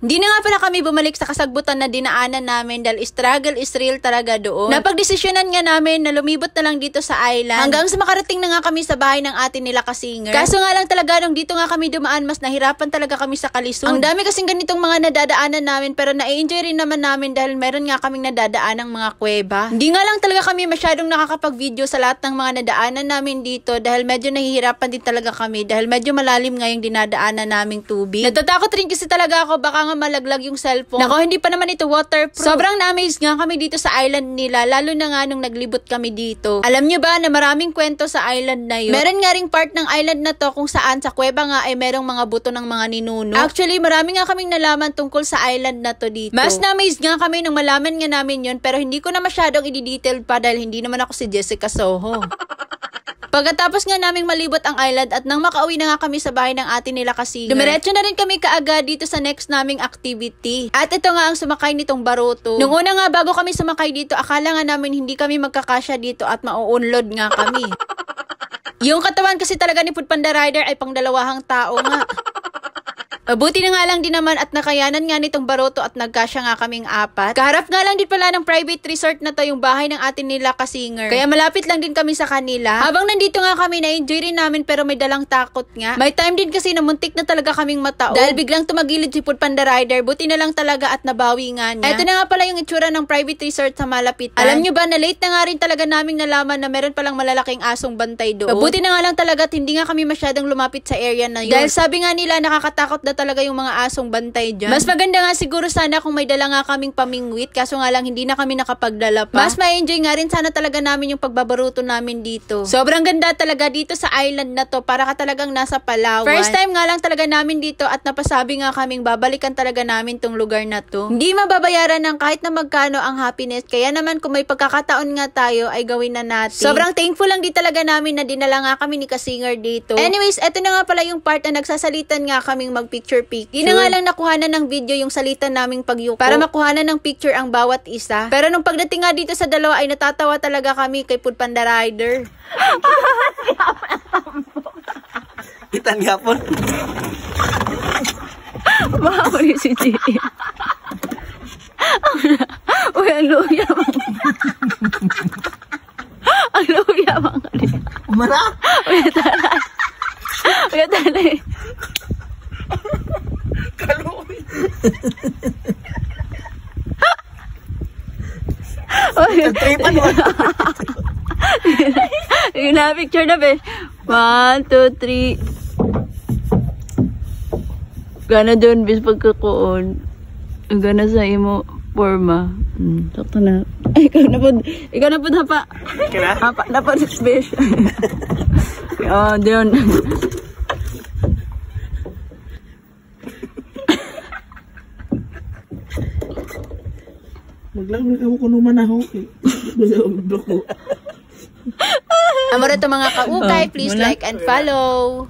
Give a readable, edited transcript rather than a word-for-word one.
Hindi na nga pala kami bumalik sa kasagbutan na dinaanan namin dahil struggle is real talaga doon. Napagdesisyonan nga namin na lumibot na lang dito sa island hanggang sa makarating na nga kami sa bahay ng ate nila Kasinger. Kaso nga lang talaga nung dito nga kami dumaan, mas nahirapan talaga kami sa kalisod. Ang dami kasing ganitong mga nadadaanan namin pero na-enjoy rin naman namin dahil meron nga kaming nadadaan ng mga kuweba. Hindi nga lang talaga kami masyadong nakakapag-video sa lahat ng mga nadaanan namin dito dahil medyo nahihirapan din talaga kami dahil medyo malalim nga yung dinadaanan naming tubig. Natatakot rin kasi talaga ako baka nga malaglag yung cellphone. Nako, hindi pa naman ito waterproof. Sobrang na-amaze nga kami dito sa island nila, lalo na nga nung naglibot kami dito. Alam nyo ba na maraming kwento sa island na yun? Meron nga ring part ng island na to kung saan sa kuweba nga ay merong mga buto ng mga ninuno. Actually, marami nga kaming nalaman tungkol sa island na to dito. Mas na-amaze nga kami nung malaman nga namin yun, pero hindi ko na masyadong i-detail pa dahil hindi naman ako si Jessica Soho. Pagkatapos nga naming malibot ang island at nang makauwi na nga kami sa bahay ng ate nila Kasinger, dumiretso na rin kami kaagad dito sa next naming activity. At ito nga ang sumakay nitong baruto. Nung una nga bago kami sumakay dito, akala nga namin hindi kami magkakasya dito at mauunlod nga kami. Yung katawan kasi talaga ni Food Panda Rider ay pang dalawahang tao nga. Buti na nga lang din naman at nakayanan nga nitong baroto at nagkasya nga kaming apat. Kaharap nga lang din pala ng private resort na to yung bahay ng atin nila Kasinger. Kaya malapit lang din kami sa kanila. Habang nandito nga kami, na-enjoy rin namin pero may dalang takot nga. May time din kasi na muntik na talaga kaming mataon. Dahil biglang tumagilid si Food Panda Rider, buti na lang talaga at nabawi nga niya. Ito na nga pala yung itsura ng private resort sa malapitan. Alam nyo ba na late na nga rin talaga naming nalaman na meron palang malalaking asong bantay doon. Buti na nga lang talaga at hindi nga kami masyadong lumapit sa area na yun. Dahil sabi nga nila nakakatakot na talaga yung mga asong bantay dyan. Mas maganda nga siguro sana kung may dala nga kaming pamingwit, kaso nga lang hindi na kami nakapagdala pa. Mas ma-enjoy nga rin sana talaga namin yung pagbabaruto namin dito. Sobrang ganda talaga dito sa island na to, para ka talagang nasa Palawan. First time nga lang talaga namin dito at napasabi nga kaming babalikan talaga namin tong lugar na to. Hindi mababayaran ng kahit na magkano ang happiness, kaya naman kung may pagkakataon nga tayo ay gawin na natin. Sobrang thankful lang din talaga namin na dinala nga kami ni Kasinger dito. Anyways, eto na nga pala yung part na nagsasalitan nga kaming mag-picture-picture. Di na nga lang nakuhanan ng video yung salita naming pagyuko para makuhanan ng picture ang bawat isa. Pero nung pagdating nga dito sa dalawa ay natatawa talaga kami kay Food Panda Rider. Itan nga po. Mahuli si Gigi. Uy, ang luya mga. Ang luya mga. Umara? Uy, talay. Uy, talay. Kaluoy. Tripan mo. Yung na-picture na be. 1, 2, 3. Gana doon bis pagkakuon. Gana sa imo forma. Sakto na. Ay, ikaw na po hapa. Hapa, dapat special. Oh, doon. Maglang ako kung naman ako. Amor ito mga kaukay, please like and follow.